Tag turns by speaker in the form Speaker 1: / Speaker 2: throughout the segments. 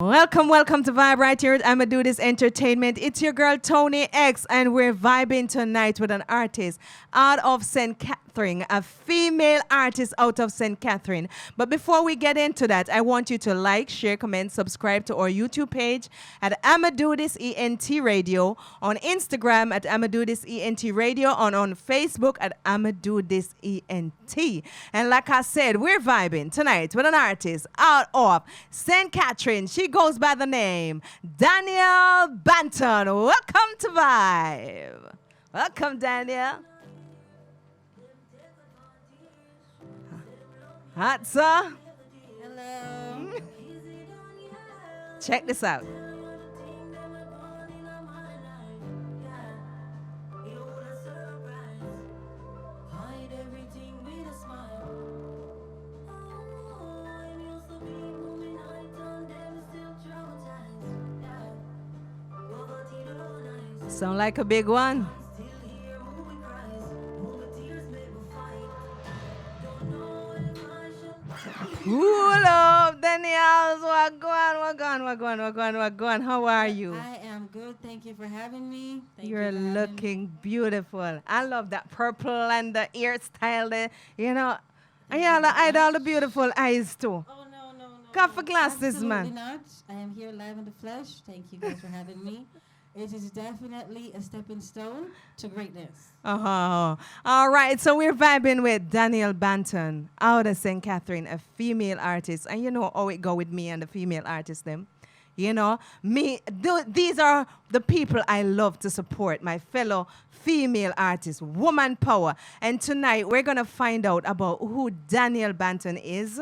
Speaker 1: Welcome to Vibe right here at I'ma Do This Entertainment. It's your girl Toni-X, and we're vibing tonight with an artist out of St. Catherine, a female artist out of St. Catherine. But before we get into that, I want you to like, share, comment, subscribe to our YouTube page at I'ma Do This ENT Radio, on Instagram at I'ma Do This ENT Radio, and on Facebook at I'ma Do This ENT. And like I said, we're vibing tonight with an artist out of St. Catherine. She goes by the name Danielle Banton. Welcome to Vibe. Welcome, Danielle. Hot, sir.
Speaker 2: Hello.
Speaker 1: Check this out. Sound like a big one. Cool up, Danielle. What going? How are you?
Speaker 2: I am good. Thank you for having me.
Speaker 1: You're looking beautiful. I love that purple and the hairstyle there. You know, and you all the beautiful eyes too.
Speaker 2: Oh, no.
Speaker 1: Coffee glasses,
Speaker 2: Absolutely
Speaker 1: man.
Speaker 2: not. I am here live in the flesh. Thank you guys for having me. It is definitely a stepping stone to greatness.
Speaker 1: All right, so we're vibing with Danielle Banton out of St. Catherine, a female artist. And you know how it go with me and the female artists, them. You know, these are the people I love to support, my fellow female artists, woman power. And tonight we're going to find out about who Danielle Banton is,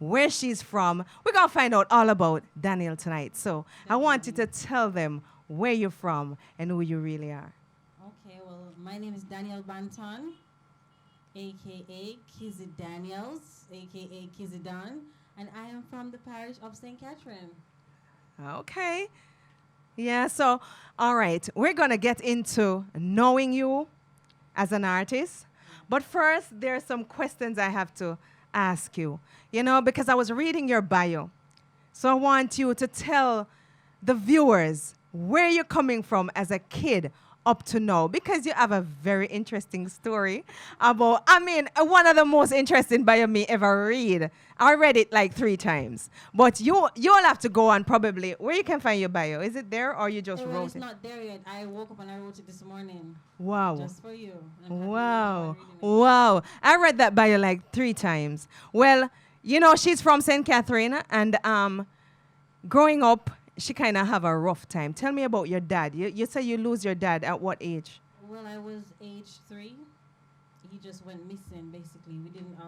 Speaker 1: where she's from. We're going to find out all about Danielle tonight. So I want you to tell them where you're from and who you really are.
Speaker 2: Okay, well, my name is Danielle Banton, a.k.a. Kizzy Daniels, a.k.a. Kizzy Don, and I am from the parish of St. Catherine.
Speaker 1: Okay. Yeah, so, all right. We're going to get into knowing you as an artist. But first, there are some questions I have to ask you. You know, because I was reading your bio. So I want you to tell the viewers where you're coming from as a kid up to now, because you have a very interesting story about, one of the most interesting bio me ever read. I read it like 3 times. But you'll have to go on probably, where you can find your bio. Is it there or you just
Speaker 2: Well,
Speaker 1: wrote
Speaker 2: it's
Speaker 1: it?
Speaker 2: not there yet. I woke up and I wrote it this morning.
Speaker 1: Wow.
Speaker 2: Just for you. And I'm happy
Speaker 1: Wow.
Speaker 2: about reading it.
Speaker 1: Wow. I read that bio like 3 times. Well, you know, she's from St. Catherine, and growing up, she kind of have a rough time. Tell me about your dad. You say you lose your dad at what age?
Speaker 2: Well, I was age 3. He just went missing, basically. We didn't,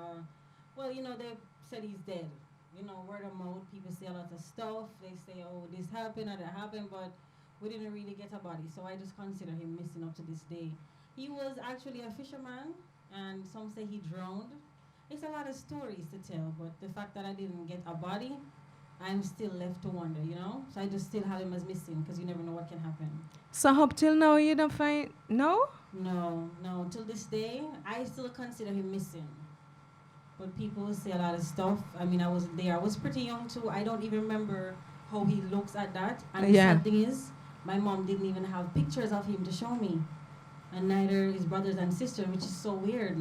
Speaker 2: well, you know, they said he's dead. You know, word of mouth, people say a lot of stuff. They say, oh, this happened or that happened, but we didn't really get a body. So I just consider him missing up to this day. He was actually a fisherman, and some say he drowned. It's a lot of stories to tell, but the fact that I didn't get a body, I'm still left to wonder, you know? So I just still have him as missing, because you never know what can happen.
Speaker 1: So up till now, you don't find... No?
Speaker 2: No. Till this day, I still consider him missing. But people say a lot of stuff. I mean, I wasn't there. I was pretty young, too. I don't even remember how he looks at that. And the sad thing is, my mom didn't even have pictures of him to show me. And neither his brothers and sisters, which is so weird.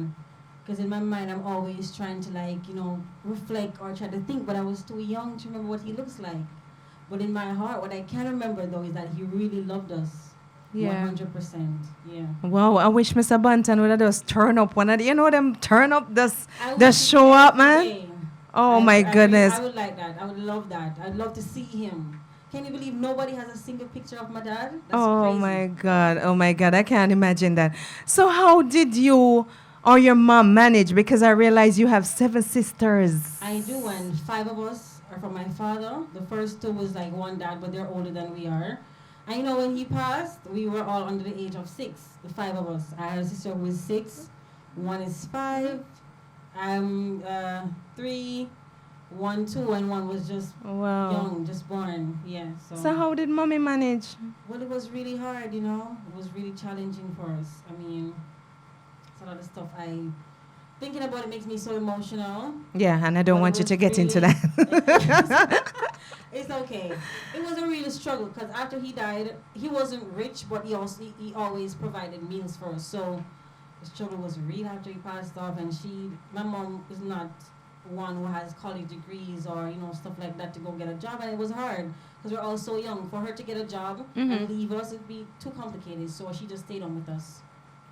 Speaker 2: Because in my mind, I'm always trying to, like, you know, reflect or try to think, but I was too young to remember what he looks like. But in my heart, what I can remember, though, is that he really loved us.
Speaker 1: Yeah.
Speaker 2: 100%. Yeah.
Speaker 1: Wow, I wish Mr. Banton would have just turn up one of the, you know them turn up, just
Speaker 2: Just
Speaker 1: show up, man. Oh my goodness.
Speaker 2: I would like that. I would love that. I'd love to see him. Can you believe nobody has a single picture of my dad? That's crazy.
Speaker 1: Oh my God, I can't imagine that. So how did you or your mom manage? Because I realize you have 7 sisters.
Speaker 2: I do, and 5 of us are from my father. The first 2 was like one dad, but they're older than we are. And you know, when he passed, we were all under the age of 6, the 5 of us. I had a sister who was 6, one is 5, I'm 3, 1, 2, and one was just young, just born. Yeah.
Speaker 1: So how did mommy manage?
Speaker 2: Well, it was really hard, you know. It was really challenging for us. I mean, it's a lot of stuff thinking about it makes me so emotional.
Speaker 1: Yeah, and I don't want you to get into that.
Speaker 2: It's okay. It was a real struggle because after he died, he wasn't rich, but he always provided meals for us. So the struggle was real after he passed off, and my mom is not one who has college degrees or stuff like that to go get a job, and it was hard because we're all so young. For her to get a job and leave us, it'd be too complicated. So she just stayed on with us.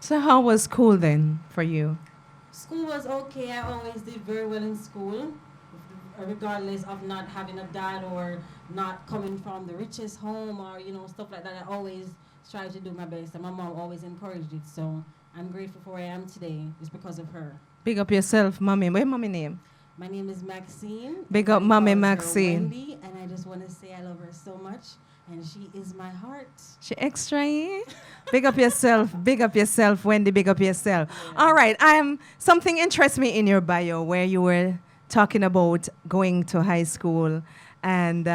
Speaker 1: So how was school then for you?
Speaker 2: School was okay. I always did very well in school, regardless of not having a dad or not coming from the richest home or stuff like that. I always tried to do my best, and my mom always encouraged it. So I'm grateful for where I am today. It's because of her.
Speaker 1: Big up yourself, mommy. What's mommy name?
Speaker 2: My name is Maxine.
Speaker 1: Big up mommy Maxine.
Speaker 2: Wendy, and I just want to say I love her so much, and she is my heart.
Speaker 1: She extra, eh? Big up yourself. Big up yourself, Wendy. Big up yourself. Yeah. All right. Something interests me in your bio where you were talking about going to high school, and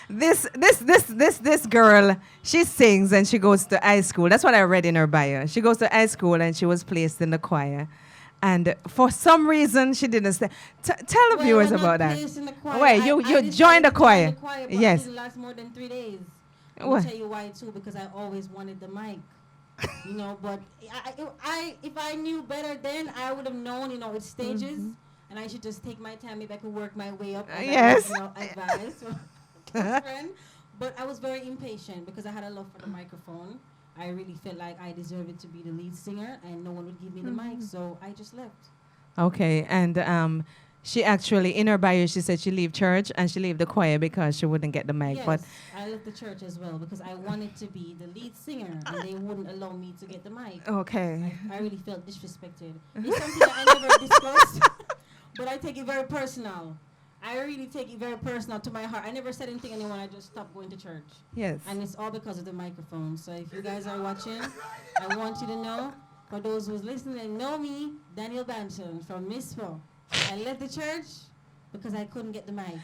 Speaker 1: this girl, she sings and she goes to high school. That's what I read in her bio. She goes to high school and she was placed in the choir. And for some reason, she didn't stay. Tell the viewers about that. Wait, you joined the choir. Yes.
Speaker 2: It didn't last more than 3 days. I'll tell you why too, because I always wanted the mic. But if I knew better then, I would have known, it's stages, and I should just take my time. Maybe I could work my way up.
Speaker 1: Yes.
Speaker 2: Advice from a friend. But I was very impatient because I had a love for the microphone. I really felt like I deserved to be the lead singer, and no one would give me the mic, so I just left.
Speaker 1: Okay, and she actually, in her bio, she said she leave church and she leave the choir because she wouldn't get the mic.
Speaker 2: Yes,
Speaker 1: but
Speaker 2: I left the church as well because I wanted to be the lead singer, and they wouldn't allow me to get the mic.
Speaker 1: Okay.
Speaker 2: I really felt disrespected. It's something that I never discussed, but I take it very personal. I really take it very personal to my heart. I never said anything to anyone. I just stopped going to church.
Speaker 1: Yes.
Speaker 2: And it's all because of the microphone. So if you guys are watching, I want you to know, for those who's listening and know me, Daniel Banton from Misfo. I left the church because I couldn't get the mic.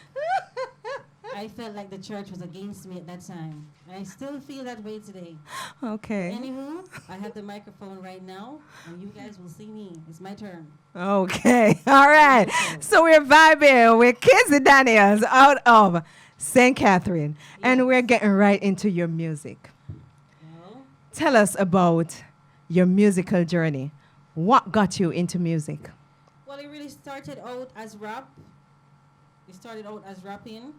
Speaker 2: I felt like the church was against me at that time. And I still feel that way today.
Speaker 1: Okay.
Speaker 2: Anywho, I have the microphone right now, and you guys will see me. It's my turn.
Speaker 1: Okay. All right. So we're vibing with Kizzy Daniels out of St. Catherine. Yes. And we're getting right into your music. Well, tell us about your musical journey. What got you into music?
Speaker 2: Well, it really started out as rap. It started out as rapping.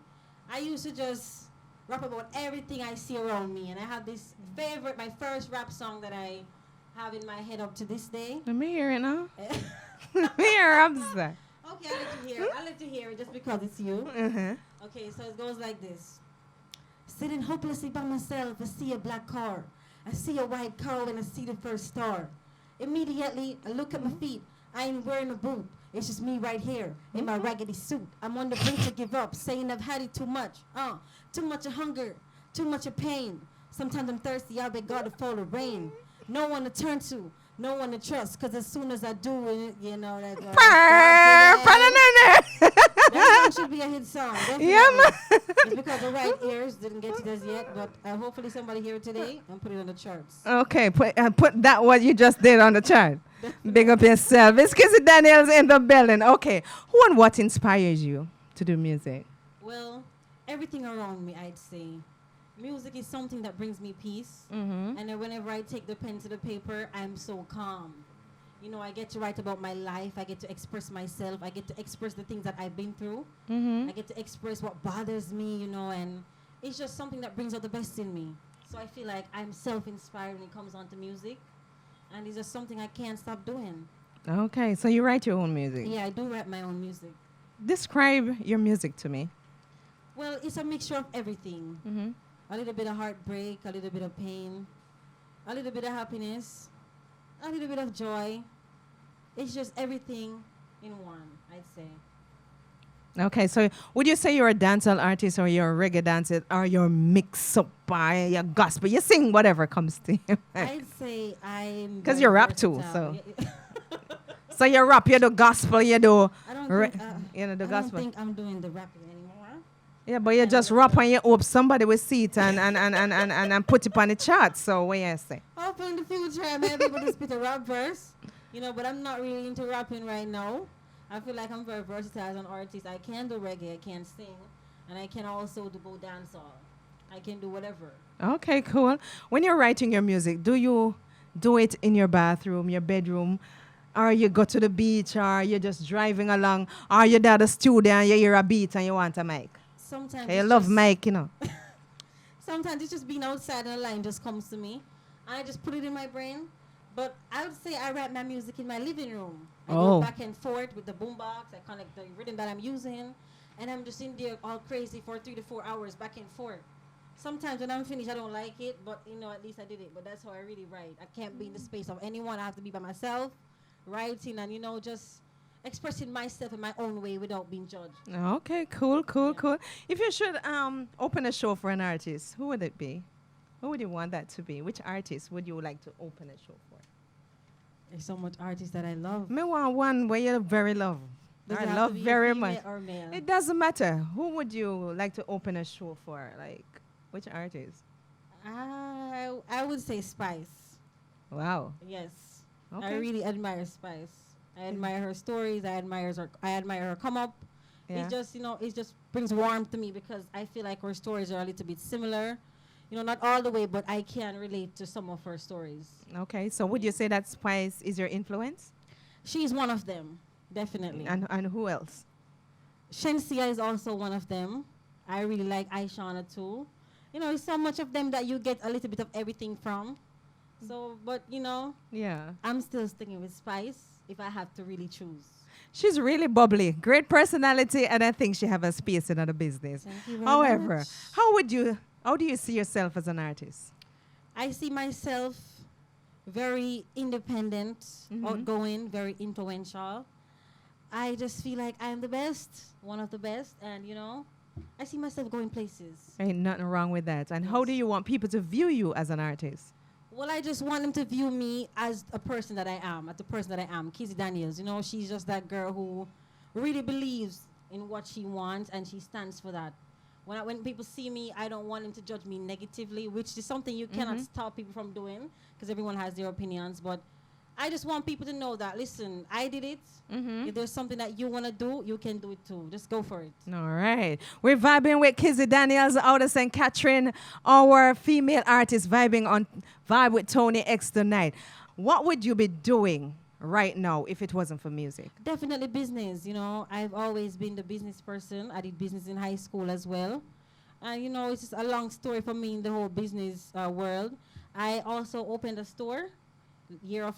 Speaker 2: I used to just rap about everything I see around me. And I have this favorite, my first rap song that I have in my head up to this day.
Speaker 1: Let me hear it now. Let me hear it.
Speaker 2: Okay, I'll let you hear it. I'll let you hear it just because it's you. Okay, so it goes like this. Sitting hopelessly by myself, I see a black car. I see a white cow and I see the first star. Immediately, I look at my feet. I ain't wearing a boot. It's just me right here in my raggedy suit. I'm on the brink to give up, saying I've had it too much. Too much of hunger, too much of pain. Sometimes I'm thirsty, I beg God to fall the rain. No one to turn to, no one to trust, because as soon as I do, that song should be a hit song. Definitely. Yeah, man. It's because the right ears didn't get it as yet, but hopefully somebody hear it today and put it on the charts.
Speaker 1: Okay, put that what you just did on the chart. Big up yourself. It's Kizzy Daniels in the building. Okay, who and what inspires you to do music?
Speaker 2: Well, everything around me, I'd say. Music is something that brings me peace. And then whenever I take the pen to the paper, I'm so calm. I get to write about my life. I get to express myself. I get to express the things that I've been through. I get to express what bothers me, and it's just something that brings out the best in me. So I feel like I'm self-inspired when it comes on to music. And it's just something I can't stop doing.
Speaker 1: Okay, so you write your own music?
Speaker 2: Yeah, I do write my own music.
Speaker 1: Describe your music to me.
Speaker 2: Well, it's a mixture of everything. A little bit of heartbreak, a little bit of pain, a little bit of happiness, a little bit of joy. It's just everything in one, I'd say.
Speaker 1: Okay, so would you say you're a dancehall artist or you're a reggae dancer or you're mix up by your gospel? You sing whatever comes to you.
Speaker 2: I'd say I'm...
Speaker 1: Because you rap too, so... So you rap, you do gospel, you do...
Speaker 2: I don't
Speaker 1: gospel.
Speaker 2: think I'm doing the rapping anymore.
Speaker 1: Yeah, but you just rap and you hope somebody will see it and put it on the chart. So what you say?
Speaker 2: Hopefully in the future I may be able to spit a rap verse. But I'm not really into rapping right now. I feel like I'm very versatile as an artist. I can do reggae, I can sing. and I can also do both dancehall. I can do whatever.
Speaker 1: Okay, cool. When you're writing your music, do you do it in your bathroom, your bedroom, or you go to the beach, or you're just driving along, or you're at the studio and you hear a beat and you want a mic?
Speaker 2: Sometimes
Speaker 1: Okay, you
Speaker 2: it's
Speaker 1: love
Speaker 2: just
Speaker 1: mic, you know.
Speaker 2: sometimes it's just being outside and a line just comes to me. I just put it in my brain. But I would say I write my music in my living room. I go
Speaker 1: Oh.
Speaker 2: back and forth with the boombox. I connect the rhythm that I'm using, and I'm just in there all crazy for 3 to 4 hours back and forth. Sometimes when I'm finished, I don't like it, but at least I did it. But that's how I really write. I can't be in the space of anyone. I have to be by myself, writing and just expressing myself in my own way without being judged.
Speaker 1: Okay, cool, cool,
Speaker 2: Yeah.
Speaker 1: cool. If you should open a show for an artist, who would it be? Who would you want that to be? Which artist would you like to open a show for?
Speaker 2: There's so much artists that I love.
Speaker 1: Me want one where you very love.
Speaker 2: Does
Speaker 1: I
Speaker 2: it have
Speaker 1: love
Speaker 2: to be
Speaker 1: very
Speaker 2: female
Speaker 1: much.
Speaker 2: or male?
Speaker 1: It doesn't matter. Who would you like to open a show for? Like, which artist?
Speaker 2: I would say Spice.
Speaker 1: Wow.
Speaker 2: Yes. I
Speaker 1: Okay.
Speaker 2: really admire Spice. I admire her stories. I admire her come up.
Speaker 1: Yeah.
Speaker 2: It just brings warmth to me because I feel like her stories are a little bit similar. Not all the way, but I can relate to some of her stories.
Speaker 1: Okay. So would you say that Spice is your influence?
Speaker 2: She's one of them, definitely.
Speaker 1: And who else?
Speaker 2: Shensia is also one of them. I really like Aishana too. It's so much of them that you get a little bit of everything from. So, but
Speaker 1: Yeah.
Speaker 2: I'm still sticking with Spice if I have to really choose.
Speaker 1: She's really bubbly, great personality, and I think she have a space in the business.
Speaker 2: Thank you very
Speaker 1: However,
Speaker 2: much.
Speaker 1: how do you see yourself as an artist?
Speaker 2: I see myself very independent, outgoing, very influential. I just feel like I am the best, one of the best, and I see myself going places.
Speaker 1: Ain't nothing wrong with that. And how do
Speaker 2: Yes.
Speaker 1: you want people to view you as an artist?
Speaker 2: Well, I just want them to view me as a person that I am, as the person that I am, Kizzy Daniels. She's just that girl who really believes in what she wants and she stands for that. When people see me, I don't want them to judge me negatively, which is something you cannot stop people from doing because everyone has their opinions. But I just want people to know that, listen, I did it. If there's something that you want to do, you can do it too. Just go for it.
Speaker 1: All right. We're vibing with Kizzy Daniels out of St. Catherine, our female artist vibing on Vibe with Toni-X tonight. What would you be doing right now if it wasn't for music?
Speaker 2: Definitely business. I've always been the business person. I did business in high school as well. And, it's just a long story for me in the whole business world. I also opened a store year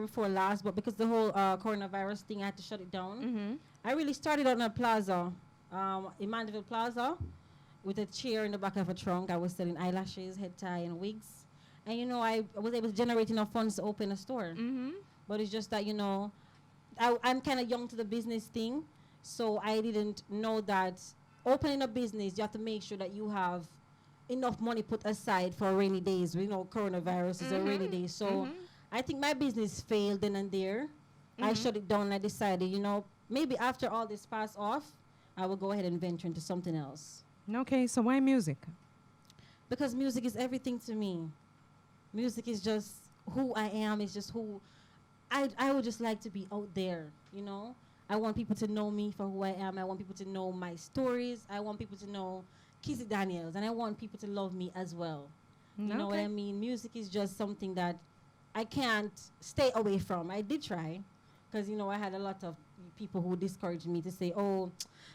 Speaker 2: before last, but because the whole coronavirus thing, I had to shut it down. I really started on a plaza, in Mandeville Plaza, with a chair in the back of a trunk. I was selling eyelashes, head tie, and wigs. And, I was able to generate enough funds to open a store. But it's just that, I'm kind of young to the business thing, so I didn't know that opening a business, you have to make sure that you have enough money put aside for rainy days. Coronavirus is a rainy day. So I think my business failed then and there. I shut it down and I decided, maybe after all this pass off, I will go ahead and venture into something else.
Speaker 1: Okay, so why music?
Speaker 2: Because music is everything to me. Music is just who I am. It's just who I would just like to be out there, I want people to know me for who I am. I want people to know my stories. I want people to know Kizzy Daniels. And I want people to love me as well. You know what I mean? Music is just something that I can't stay away from. I did try, because, I had a lot of people who discouraged me to say, oh,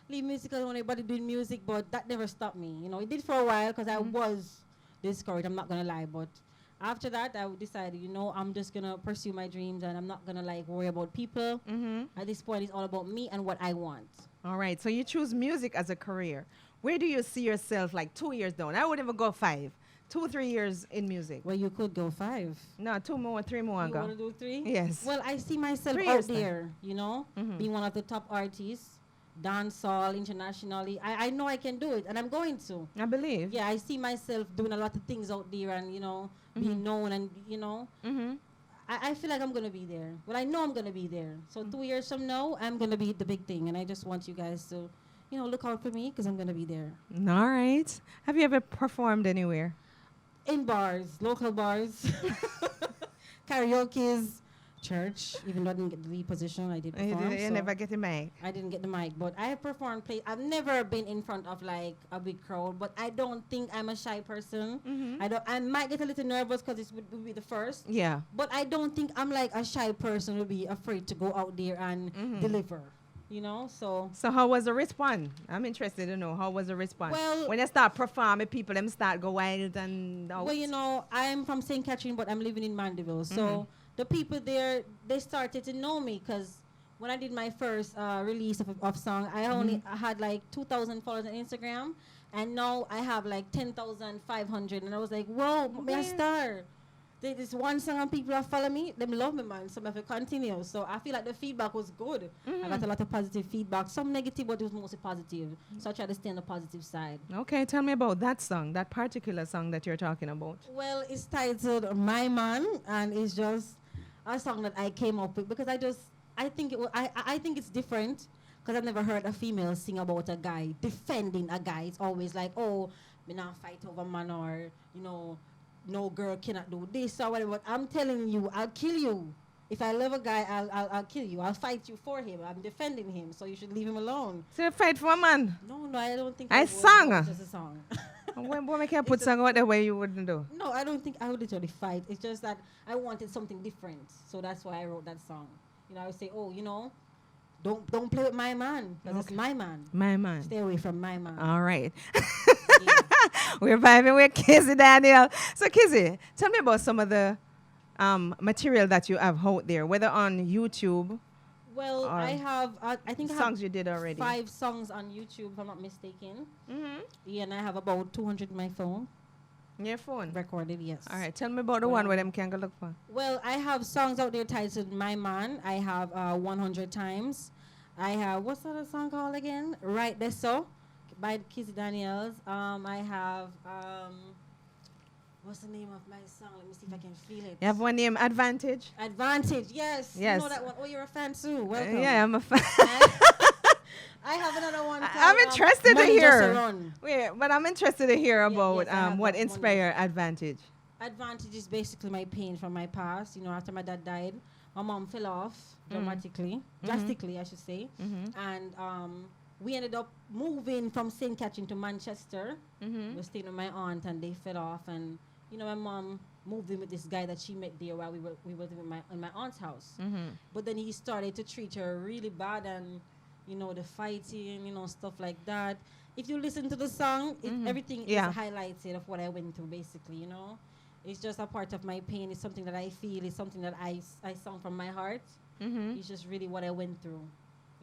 Speaker 2: leave music alone, everybody doing music, but that never stopped me. It did for a while because I was discouraged, I'm not going to lie, but after that, I decided, I'm just going to pursue my dreams and I'm not going to worry about people. At this point, it's all about me and what I want.
Speaker 1: All right, so you choose music as a career. Where do you see yourself 2 years down? I would even go 5. 2 or 3 years in music.
Speaker 2: Well, you could go 5.
Speaker 1: No, 2 more, 3 more.
Speaker 2: You want to do 3?
Speaker 1: Yes.
Speaker 2: Well, I see myself
Speaker 1: 3
Speaker 2: out
Speaker 1: years
Speaker 2: there, being one of the top artists, dancehall, internationally. I know I can do it, and I'm going to.
Speaker 1: I believe.
Speaker 2: Yeah, I see myself doing a lot of things out there and, being known and, I feel like I'm going to be there. Well, I know I'm going to be there. So 2 years from now, I'm going to be the big thing. And I just want you guys to, look out for me because I'm going to be there.
Speaker 1: All right. Have you ever performed anywhere?
Speaker 2: In bars, local bars, karaoke's, church, even though I didn't get the lead position. I did
Speaker 1: You,
Speaker 2: perform.
Speaker 1: you
Speaker 2: so
Speaker 1: never get the mic.
Speaker 2: I didn't get the mic, but I have performed. I've never been in front of like a big crowd, but I don't think I'm a shy person.
Speaker 1: Mm-hmm.
Speaker 2: I might get a little nervous because it would be the first.
Speaker 1: Yeah.
Speaker 2: But I don't think I'm like a shy person who would be afraid to go out there and deliver. You know,
Speaker 1: So how was the response? I'm interested to know how was the response.
Speaker 2: Well,
Speaker 1: when you start performing, people them start go wild and out.
Speaker 2: well, you know, I'm from St. Catherine, but I'm living in Mandeville. So the people there, they started to know me because when I did my first release of song, I only had like 2,000 followers on Instagram, and now I have like 10,500, and I was like, whoa, me a star. This one song and people that follow me, them love me, man. So I have to continue. So I feel like the feedback was good. I got a lot of positive feedback, some negative, but it was mostly positive. So I try to stay on the positive side.
Speaker 1: Okay, tell me about that song, that particular song that you're talking about.
Speaker 2: Well, it's titled My Man, and it's just a song that I came up with because I think I think it's different because I've never heard a female sing about a guy defending a guy. It's always like, oh, me not fight over man, or you know, no girl cannot do this or whatever. But I'm telling you, I'll kill you. If I love a guy, I'll kill you. I'll fight you for him. I'm defending him, so you should leave him alone.
Speaker 1: So you fight for a man?
Speaker 2: No, I don't think
Speaker 1: I
Speaker 2: it was
Speaker 1: sang.
Speaker 2: just a song.
Speaker 1: When make you put song out the way you wouldn't do?
Speaker 2: No, I don't think I would literally fight. It's just that I wanted something different, so that's why I wrote that song. You know, I would say, oh, you know, don't play with my man, because it's my man.
Speaker 1: My man.
Speaker 2: Stay away from my man.
Speaker 1: All right.
Speaker 2: Yeah.
Speaker 1: We're vibing with Kizzy Daniel. So Kizzy, tell me about some of the material that you have out there, whether on YouTube.
Speaker 2: Well, I have, I think I
Speaker 1: songs
Speaker 2: have
Speaker 1: you did already.
Speaker 2: 5 songs on YouTube, if I'm not mistaken.
Speaker 1: Mm-hmm.
Speaker 2: Yeah, and I have about 200 in my phone.
Speaker 1: Your phone.
Speaker 2: Recorded, yes.
Speaker 1: All right. Tell me about the one where them can go look for.
Speaker 2: Well, I have songs out there titled My Man. I have 100 Times. I have, what's that song called again? Right There So by Kizzy Daniels. I have, what's the name of my song? Let me see if I can feel it.
Speaker 1: You have one name, Advantage?
Speaker 2: Advantage, yes.
Speaker 1: Yes.
Speaker 2: You know that one. Oh, you're a fan too. Welcome.
Speaker 1: Yeah, I'm a fan.
Speaker 2: I have another one.
Speaker 1: I'm
Speaker 2: called,
Speaker 1: interested to
Speaker 2: Money Just a
Speaker 1: hear.
Speaker 2: Run.
Speaker 1: Wait, but I'm interested to hear about
Speaker 2: yes, I have
Speaker 1: what
Speaker 2: that one.
Speaker 1: inspired Advantage.
Speaker 2: Advantage is basically my pain from my past. You know, after my dad died, my mom fell off drastically, I should say. And we ended up moving from St. Catherine to Manchester. We were staying with my aunt, and they fell off. And you know, my mom moved in with this guy that she met there while we were living in my aunt's house. But then he started to treat her really bad, and you know, the fighting, you know, stuff like that. If you listen to the song, everything is highlighted of what I went through, basically, you know. It's just a part of my pain. It's something that I feel. It's something that I sung from my heart. It's just really what I went through.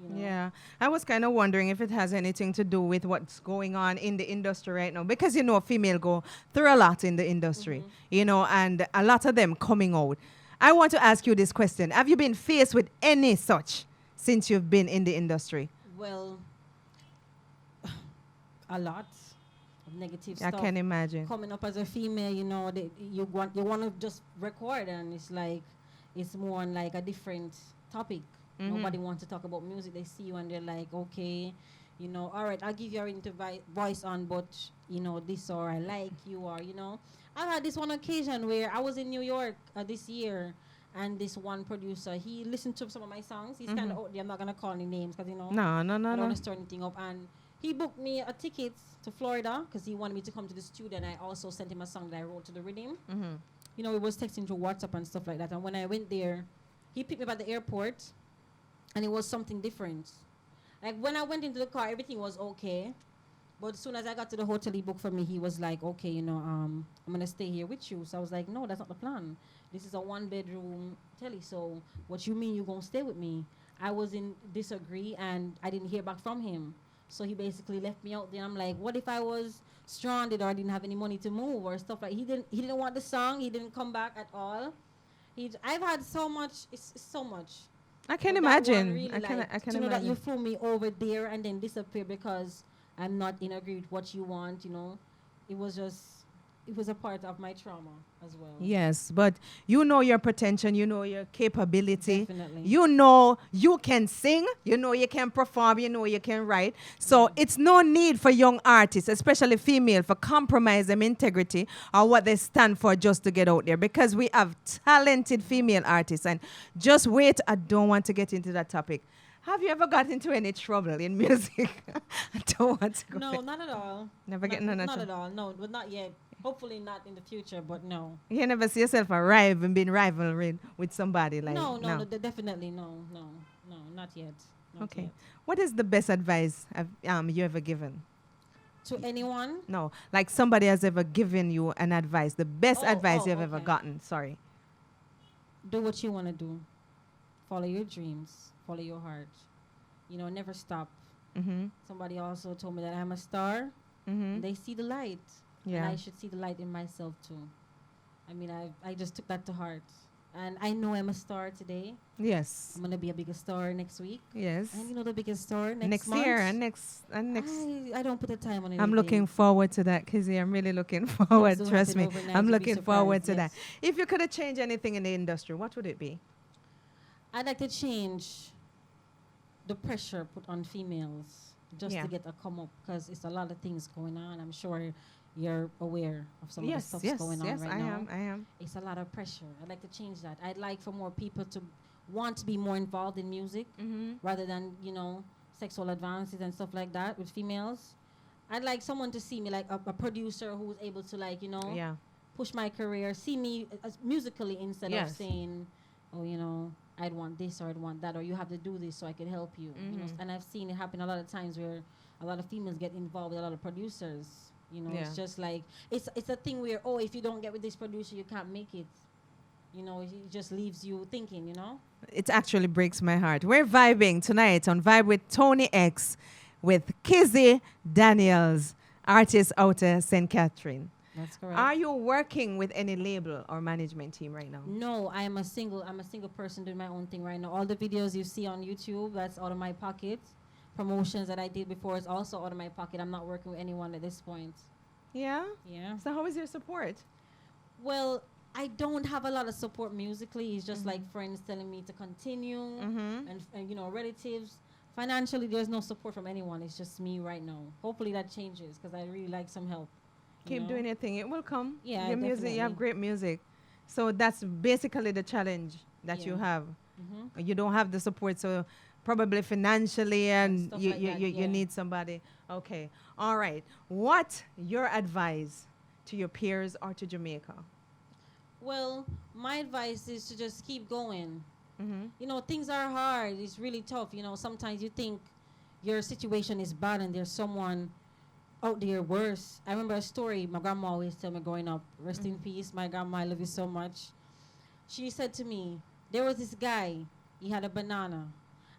Speaker 2: You know?
Speaker 1: Yeah. I was kind of wondering if it has anything to do with what's going on in the industry right now. Because, you know, female go through a lot in the industry, you know, and a lot of them coming out. I want to ask you this question. Have you been faced with any such since you've been in the industry?
Speaker 2: Well, a lot of negative stuff.
Speaker 1: I can imagine.
Speaker 2: Coming up as a female, you know, you want to just record, and it's like it's more on like a different topic. Nobody wants to talk about music. They see you and they're like, okay, you know, all right, I'll give your voice on, but you know, this, or I like you, or you know, I've had this one occasion where I was in New York this year. And this one producer, he listened to some of my songs. He's kind of out there. I'm not going to call any names because, you know, I don't want to stir anything up. And he booked me a ticket to Florida because he wanted me to come to the studio. And I also sent him a song that I wrote to the rhythm. You know, we was texting through WhatsApp and stuff like that. And when I went there, he picked me up at the airport. And it was something different. Like, when I went into the car, everything was okay. But as soon as I got to the hotel he booked for me, he was like, okay, you know, I'm going to stay here with you. So I was like, no, that's not the plan. This is a 1-bedroom telly, so what you mean you're going to stay with me? I was in disagree, and I didn't hear back from him. So he basically left me out there. I'm like, what if I was stranded, or I didn't have any money to move, or stuff like that? He didn't want the song. He didn't come back at all. I've had so much. It's so much.
Speaker 1: I can
Speaker 2: But that
Speaker 1: imagine.
Speaker 2: one really,
Speaker 1: I can
Speaker 2: to know that
Speaker 1: imagine.
Speaker 2: you flew me over there and then disappear because I'm not in agree with what you want, you know. It was just it was a part of my trauma as well.
Speaker 1: Yes, but you know your potential, you know your capability.
Speaker 2: Definitely.
Speaker 1: You know you can sing, you know you can perform, you know you can write. So it's no need for young artists, especially female, for compromise them integrity or what they stand for just to get out there, because we have talented female artists. And just wait, I don't want to get into that topic. Have you ever got into any trouble in music? I don't want to go
Speaker 2: No,
Speaker 1: there.
Speaker 2: not at all.
Speaker 1: Never
Speaker 2: Not,
Speaker 1: getting in a
Speaker 2: not
Speaker 1: trouble.
Speaker 2: at all. No, but not yet. Hopefully not in the future, but no.
Speaker 1: You never see yourself a rival, being rivalry with somebody like
Speaker 2: No, definitely no, not yet. Not
Speaker 1: Okay.
Speaker 2: yet.
Speaker 1: What is the best advice you ever given?
Speaker 2: To anyone?
Speaker 1: No, like somebody has ever given you an advice, the best advice you've ever
Speaker 2: okay.
Speaker 1: gotten. Sorry.
Speaker 2: Do what you want to do. Follow your dreams. Follow your heart. You know, never stop.
Speaker 1: Mm-hmm.
Speaker 2: Somebody also told me that I'm a star.
Speaker 1: Mm-hmm.
Speaker 2: They see the light.
Speaker 1: Yeah.
Speaker 2: And I should see the light in myself too. I mean, I just took that to heart. And I know I'm a star today.
Speaker 1: Yes.
Speaker 2: I'm going to be a bigger star next week.
Speaker 1: Yes.
Speaker 2: And you know the biggest star next
Speaker 1: Next year
Speaker 2: month?
Speaker 1: and next.
Speaker 2: I don't put a time on it.
Speaker 1: I'm looking forward to that, Kizzy. I'm really looking forward.
Speaker 2: so
Speaker 1: Trust
Speaker 2: happy
Speaker 1: me.
Speaker 2: overnight,
Speaker 1: I'm
Speaker 2: you'll be
Speaker 1: looking forward to
Speaker 2: surprised,
Speaker 1: that. If you could have changed anything in the industry, what would it be?
Speaker 2: I'd like to change the pressure put on females just
Speaker 1: Yeah.
Speaker 2: to get a come up, because it's a lot of things going on. I'm sure you're aware of some of the
Speaker 1: Yes,
Speaker 2: stuff
Speaker 1: yes,
Speaker 2: going on
Speaker 1: yes,
Speaker 2: right
Speaker 1: I
Speaker 2: now.
Speaker 1: am.
Speaker 2: It's a lot of pressure. I'd like to change that. I'd like for more people to want to be more involved in music
Speaker 1: Mm-hmm.
Speaker 2: rather than, sexual advances and stuff like that with females. I'd like someone to see me like a producer who's able to
Speaker 1: Yeah.
Speaker 2: push my career, see me as musically instead
Speaker 1: Yes.
Speaker 2: of saying, oh, I'd want this or I'd want that, or you have to do this so I can help you. And I've seen it happen a lot of times where a lot of females get involved with a lot of producers.
Speaker 1: Yeah.
Speaker 2: It's just like, it's a thing where, oh, if you don't get with this producer, you can't make it. It just leaves you thinking,
Speaker 1: It actually breaks my heart. We're vibing tonight on Vibe with Toni-X with Kizzy Daniels, artist out of St. Catherine.
Speaker 2: That's correct.
Speaker 1: Are you working with any label or management team right now?
Speaker 2: No, I'm a single person doing my own thing right now. All the videos you see on YouTube, that's out of my pocket. Promotions that I did before is also out of my pocket. I'm not working with anyone at this point.
Speaker 1: Yeah?
Speaker 2: Yeah.
Speaker 1: So how is your support?
Speaker 2: Well, I don't have a lot of support musically. It's just like friends telling me to continue and relatives. Financially, there's no support from anyone. It's just me right now. Hopefully that changes because I really like some help.
Speaker 1: Keep doing your thing. It will come.
Speaker 2: Yeah,
Speaker 1: Your music, you have
Speaker 2: definitely.
Speaker 1: great music. So that's basically the challenge that you
Speaker 2: Yeah.
Speaker 1: have.
Speaker 2: Mm-hmm.
Speaker 1: You don't have the support, so probably financially and
Speaker 2: stuff
Speaker 1: you,
Speaker 2: like
Speaker 1: you,
Speaker 2: that,
Speaker 1: you, you
Speaker 2: yeah.
Speaker 1: need somebody. Okay. All right. What your advice to your peers or to Jamaica?
Speaker 2: Well, my advice is to just keep going.
Speaker 1: Mm-hmm.
Speaker 2: Things are hard. It's really tough. Sometimes you think your situation is bad and there's someone out there worse. I remember a story my grandma always tell me growing up. Rest in peace, my grandma. I love you so much. She said to me, there was this guy. He had a banana,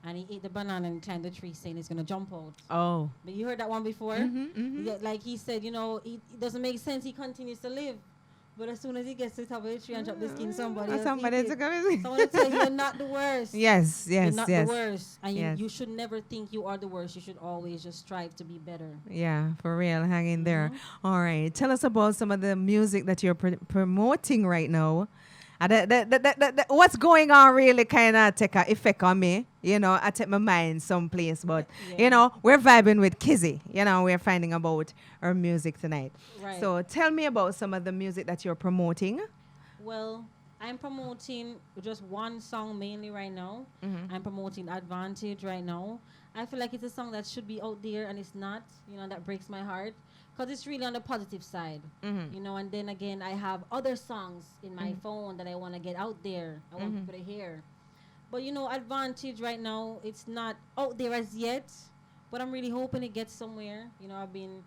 Speaker 2: and he ate the banana and climbed the tree, saying he's gonna jump out.
Speaker 1: Oh.
Speaker 2: But you heard that one before?
Speaker 1: Mm-hmm.
Speaker 2: Yeah, like he said, it doesn't make sense. He continues to live, but as soon as he gets to the top of the tree and drop the skin, somebody else
Speaker 1: Somebody
Speaker 2: eat
Speaker 1: to
Speaker 2: it.
Speaker 1: come.
Speaker 2: Someone will tell you you're not the worst.
Speaker 1: Yes,
Speaker 2: You're
Speaker 1: yes,
Speaker 2: not
Speaker 1: yes.
Speaker 2: the worst. And
Speaker 1: Yes.
Speaker 2: you should never think you are the worst. You should always just strive to be better.
Speaker 1: Yeah, for real. Hang in there. All right. Tell us about some of the music that you're promoting right now. What's going on really kind of take an effect on me. I take my mind someplace. But,
Speaker 2: Yeah.
Speaker 1: we're vibing with Kizzy. We're finding about her music tonight.
Speaker 2: Right.
Speaker 1: So tell me about some of the music that you're promoting.
Speaker 2: Well, I'm promoting just one song mainly right now. I'm promoting Advantage right now. I feel like it's a song that should be out there and it's not. That breaks my heart. Because it's really on the positive side. And then again, I have other songs in my phone that I want to get out there. I want people to hear. But, Advantage right now, it's not out there as yet. But I'm really hoping it gets somewhere. I've been,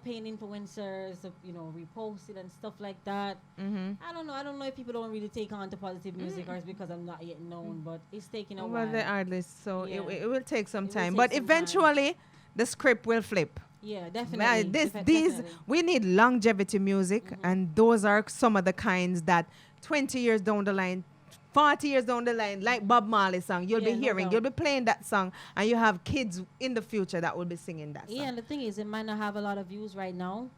Speaker 2: paying influencers to, repost it and stuff like that. I don't know. I don't know if people don't really take on to positive music or it's because I'm not yet known. But it's taking a while.
Speaker 1: Well, they are lists, so
Speaker 2: Yeah.
Speaker 1: it will take some
Speaker 2: It will
Speaker 1: time.
Speaker 2: take
Speaker 1: But
Speaker 2: some time.
Speaker 1: eventually, the script will flip.
Speaker 2: Yeah, definitely.
Speaker 1: These we need longevity music, and those are some of the kinds that 20 years down the line, 40 years down the line, like Bob Marley song, you'll be
Speaker 2: Yeah, no
Speaker 1: hearing,
Speaker 2: doubt.
Speaker 1: you'll be playing that song, and you have kids in the future that will be singing that song.
Speaker 2: Yeah, and the thing is, it might not have a lot of views right now,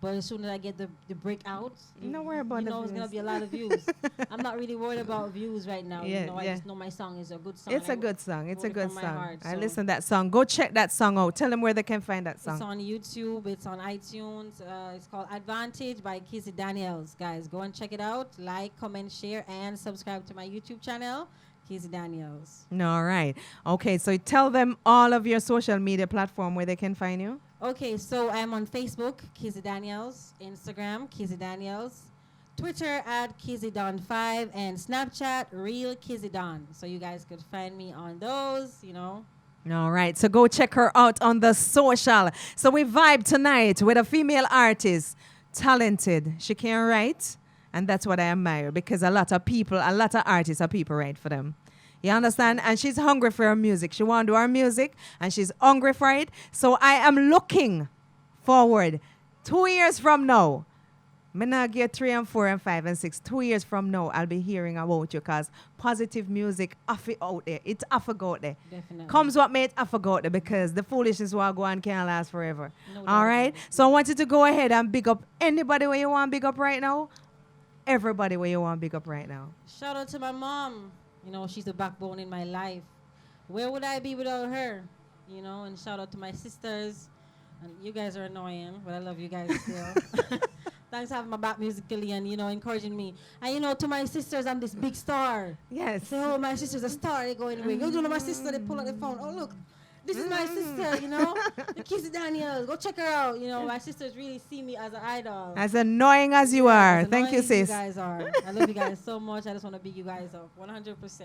Speaker 2: But as soon as I get the breakout,
Speaker 1: No worry about the
Speaker 2: it's gonna
Speaker 1: views.
Speaker 2: be a lot of views. I'm not really worried about views right now.
Speaker 1: Yeah,
Speaker 2: I
Speaker 1: yeah.
Speaker 2: just know my song is a good song.
Speaker 1: It's
Speaker 2: and
Speaker 1: a good song. It's a
Speaker 2: wrote it
Speaker 1: good
Speaker 2: from my
Speaker 1: song.
Speaker 2: heart,
Speaker 1: I
Speaker 2: so
Speaker 1: listen to that song. Go check that song out. Tell them where they can find that
Speaker 2: It's
Speaker 1: song.
Speaker 2: on YouTube. It's on iTunes. It's called Advantage by Kizzy Daniels. Guys, go and check it out. Like, comment, share, and subscribe to my YouTube channel, Kizzy Daniels.
Speaker 1: All right. Okay, so tell them all of your social media platform where they can find you.
Speaker 2: Okay, so I'm on Facebook, Kizzy Daniels, Instagram, Kizzy Daniels, Twitter at KizzyDon5, and Snapchat, Real Kizzy Don. So you guys could find me on those.
Speaker 1: All right, so go check her out on the social. So we vibe tonight with a female artist, talented. She can write, and that's what I admire because a lot of artists are people write for them. You understand? And she's hungry for her music. She want to do her music, and she's hungry for it. So I am looking forward 2 years from now. Me not get 3 and 4 and 5 and 6. 2 years from now, I'll be hearing about you because positive music off it out there. It's off a go out there.
Speaker 2: Definitely.
Speaker 1: Comes what may it off a go out there because the foolishness will go on can't last forever.
Speaker 2: No
Speaker 1: All
Speaker 2: doubt
Speaker 1: right?
Speaker 2: about it.
Speaker 1: So I want you to go ahead and big up anybody where you want big up right now. Everybody where you want big up right now.
Speaker 2: Shout out to my mom. She's the backbone in my life. Where would I be without her? And shout out to my sisters. And you guys are annoying, but I love you guys still. Thanks for having my back musically and, encouraging me. And, to my sisters, I'm this big star.
Speaker 1: Yes.
Speaker 2: Say, oh, my sister's a star. They go anywhere. You know my sister, they pull out the phone. Oh, look, this is my sister, the Kizzy Daniels. Go check her out. My sisters really see me as an idol.
Speaker 1: As annoying as you are.
Speaker 2: As
Speaker 1: Thank you,
Speaker 2: annoying as
Speaker 1: sis.
Speaker 2: You guys are. I love you guys so much. I just want to big you guys up 100%.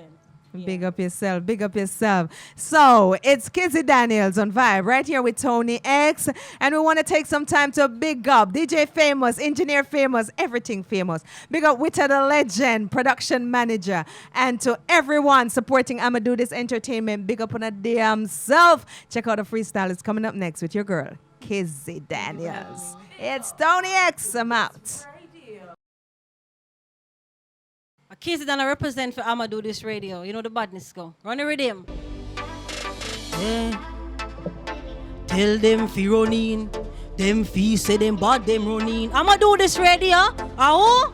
Speaker 2: Yeah.
Speaker 1: Big up yourself. Big up yourself. So it's Kizzy Daniels on Vibe right here with Toni-X. And we want to take some time to big up DJ Famous, Engineer Famous, everything famous. Big up Witta the Legend, production manager. And to everyone supporting I'ma Do This Entertainment, big up on a damn self. Check out the freestyle. It's coming up next with your girl, Kizzy Daniels. It's Toni-X. I'm out.
Speaker 2: Kizzy Daniels represent for I'ma Do This Radio. You know the badness go. Run the rhythm.
Speaker 3: Yeah. Tell them fi run in. Them fi say them bad, them run in. I'ma do this radio. Ah,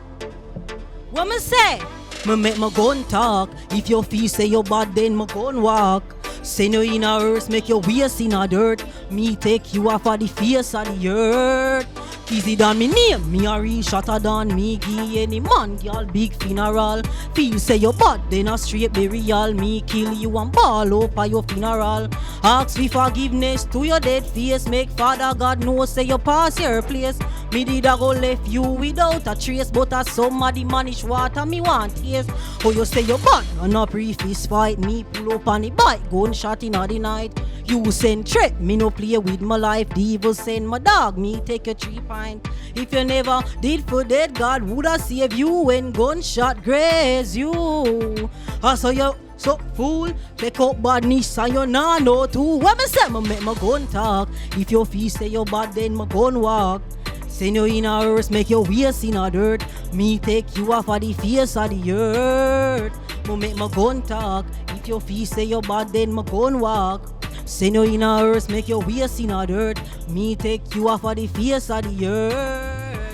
Speaker 3: what me say? Me make my gun talk. If your fi say you bad, then my gun walk. Send you in a earth, make your waist in a dirt. Me take you off of the face of the earth. Kizzy than me name, me a real shatter than me give any man, girl, big funeral. Feel say you bad, then a straight burial. Me kill you and ball up at your funeral. Ask for forgiveness to your dead face. Make Father God know say you pass your place. Me did a go left you without a trace, but as somebody manage water me want taste. Oh, you say you bad, and a pre-fist fight. Me pull up on the bike, gunshot in the night. You send threat, me no play with my life. The evil send my dog, me take a 3 pint. If you never did for dead, God woulda save you when gunshot graze you. I saw you so fool, take up badness and you nah know too. When me say me make my gun talk. If your feet say you bad, then my gun walk. Send you in a earth, make your waist in a dirt. Me take you off of the face of the earth. Me make my gun talk. If your feet say you bad, then my gun walk. Send you in a earth, make your waist in a dirt. Me take you off of the face of the earth.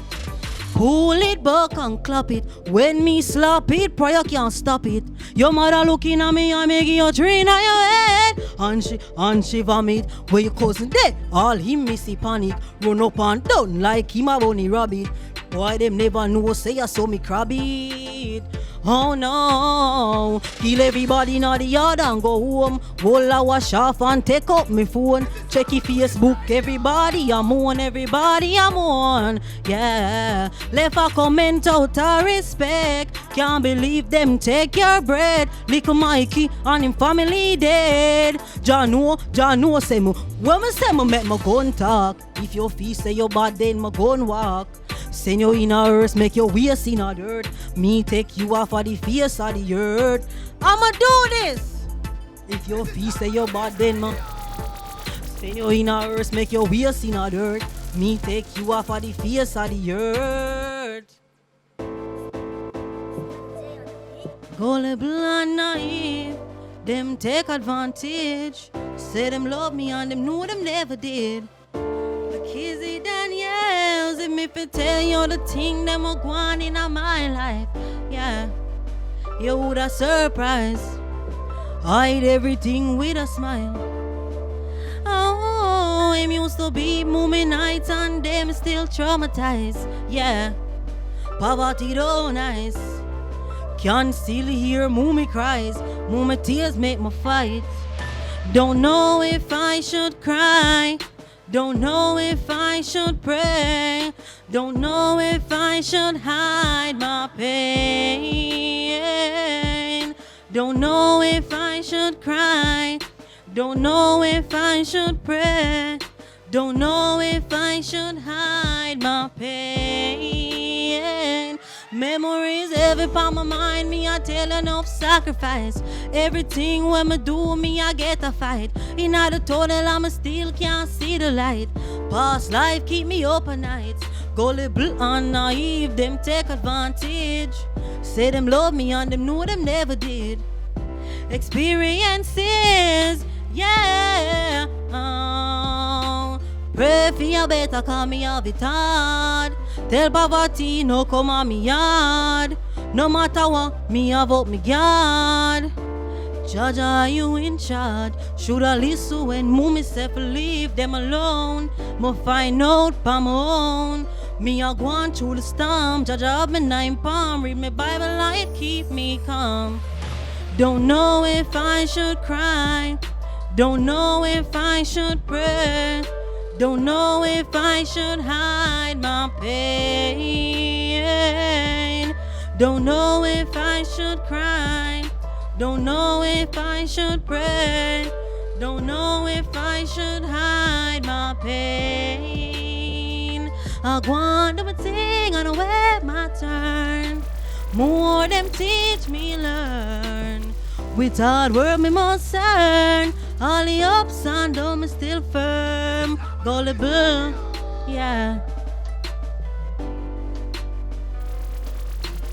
Speaker 3: Pull it back and clap it. When me slap it, prayer can't stop it. Your mother looking at me and making you train on your head. And she vomit. Where your cousin dead, all him missy panic. Run up and down like him a bunny rabbit. Why them never know say I saw me crab it. Oh no, kill everybody in the yard and go home. Roll a wash off and take up my phone. Check your Facebook, everybody I'm on, yeah, left a comment out of respect. Can't believe them take your bread. Little Mikey and him family dead. Jano say me, when me say me make my gun talk. If your feet say you bad, then my gun walk. Send you in a earth, make your waist in a dirt. Me take you off of the face of the earth. I'ma do this. If your feet say you bad, then ma send you in a earth, make your waist in a dirt. Me take you off of the face of the earth. Gullible and naive, them take advantage. Say them love me and them know them never did. Kizzy Daniels, if me if I tell you the thing that will go on in my life, yeah, you would have surprised. Hide everything with a smile. Oh, him used to be moving nights and them still traumatized, yeah. Poverty don't nice. Can't still hear mommy cries. Mommy tears make me fight. Don't know if I should cry. Don't know if I should pray. Don't know if I should hide my pain. Don't know if I should cry. Don't know if I should pray. Don't know if I should hide my pain. Memories heavy upon my mind, me I tell enough sacrifice. Everything when me do, me I get a fight. In the tunnel, I still can't see the light. Past life keep me up at night. Gullible and naive, them take advantage. Say them love me and them know them never did. Experiences, yeah. Pray for you better, call me have it hard. Tell poverty no come on me yard. No matter what, me have up me guard. Judge, are you in charge? Should I listen when move myself leave them alone? Me find out by my own. Me a going through the storm. Judge, I have me 9 palm. Read me Bible light, keep me calm. Don't know if I should cry. Don't know if I should pray. Don't know if I should hide my pain. Don't know if I should cry. Don't know if I should pray. Don't know if I should hide my pain. I want to sing on wait my turn. More them teach me learn. With hard work me must earn. All the ups and downs me still firm. Gullible, yeah.